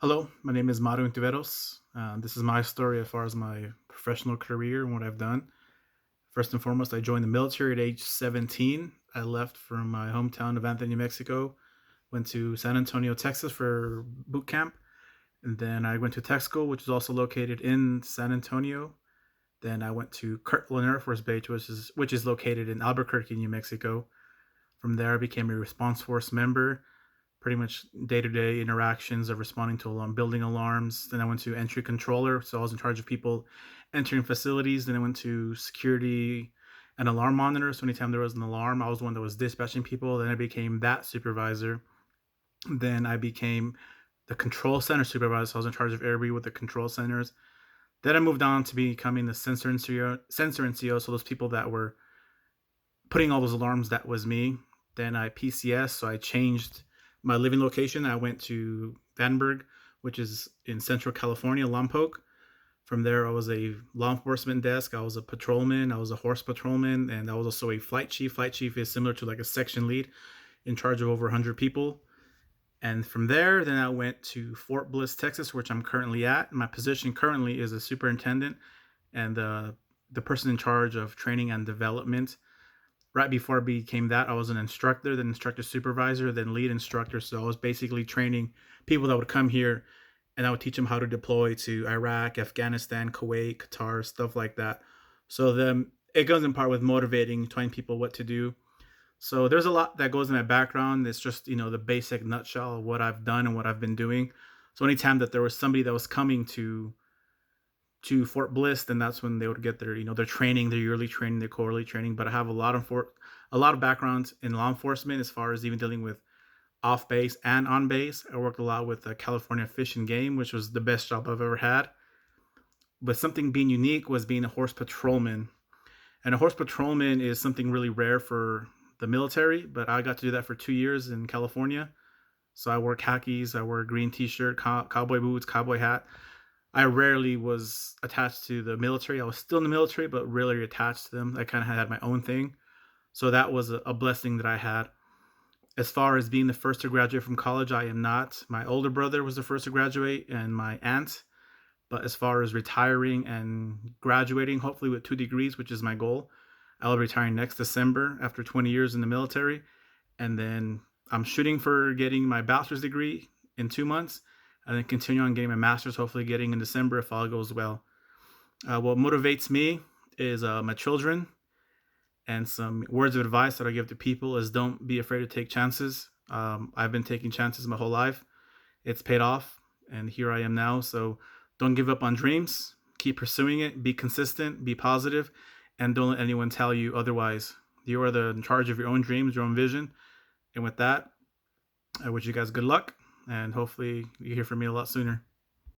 Hello, my name is mgt280. This is my story as far as my professional career and what I've done. First and foremost, I joined the military at age 17. I left from my hometown of Anthony, New Mexico, went to San Antonio, Texas for boot camp, and then I went to tech school, which is also located in San Antonio. Then I went to Kirtland Air Force Base, which is located in Albuquerque, New Mexico. From there, I became a response force member, pretty much day-to-day interactions of responding to alarm, building alarms. Then I went to entry controller, so I was in charge of people entering facilities. Then I went to security and alarm monitor. So anytime there was an alarm, I was the one that was dispatching people. Then I became that supervisor. Then I became the control center supervisor. So I was in charge of everybody with the control centers. Then I moved on to becoming the sensor and CO. So those people that were putting all those alarms, that was me. Then I PCS, so I changed my living location. I went to Vandenberg, which is in Central California, Lompoc. From there, I was a law enforcement desk. I was a patrolman. I was a horse patrolman, and I was also a flight chief. Flight chief is similar to like a section lead, in charge of over 100 people. And from there, then I went to Fort Bliss, Texas, which I'm currently at. My position currently is a superintendent and the person in charge of training and development. Right before I became that, I was an instructor, then instructor supervisor, then lead instructor. So I was basically training people that would come here, and I would teach them how to deploy to Iraq, Afghanistan, Kuwait, Qatar, stuff like that. So then it goes in part with motivating, telling people what to do. So there's a lot that goes in my background. It's just, the basic nutshell of what I've done and what I've been doing. So anytime that there was somebody that was coming to Fort Bliss, then that's when they would get their training, their yearly training, their quarterly training. But I have a lot of background in law enforcement as far as even dealing with off base and on base. I worked a lot with California Fish and Game, which was the best job I've ever had. But something being unique was being a horse patrolman, and a horse patrolman is something really rare for the military. But I got to do that for 2 years in California. So I wore khakis, I wore a green T-shirt, cowboy boots, cowboy hat. I rarely was attached to the military. I was still in the military, but rarely attached to them. I kind of had my own thing. So that was a blessing that I had. As far as being the first to graduate from college, I am not. My older brother was the first to graduate, and my aunt. But as far as retiring and graduating, hopefully with 2 degrees, which is my goal, I'll be retiring next December after 20 years in the military. And then I'm shooting for getting my bachelor's degree in 2 months, and then continue on getting my master's, hopefully getting in December if all goes well. What motivates me is my children, and some words of advice that I give to people is don't be afraid to take chances. I've been taking chances my whole life. It's paid off, and here I am now. So don't give up on dreams. Keep pursuing it. Be consistent. Be positive, and don't let anyone tell you otherwise. You are in charge of your own dreams, your own vision. And with that, I wish you guys good luck, and hopefully you hear from me a lot sooner.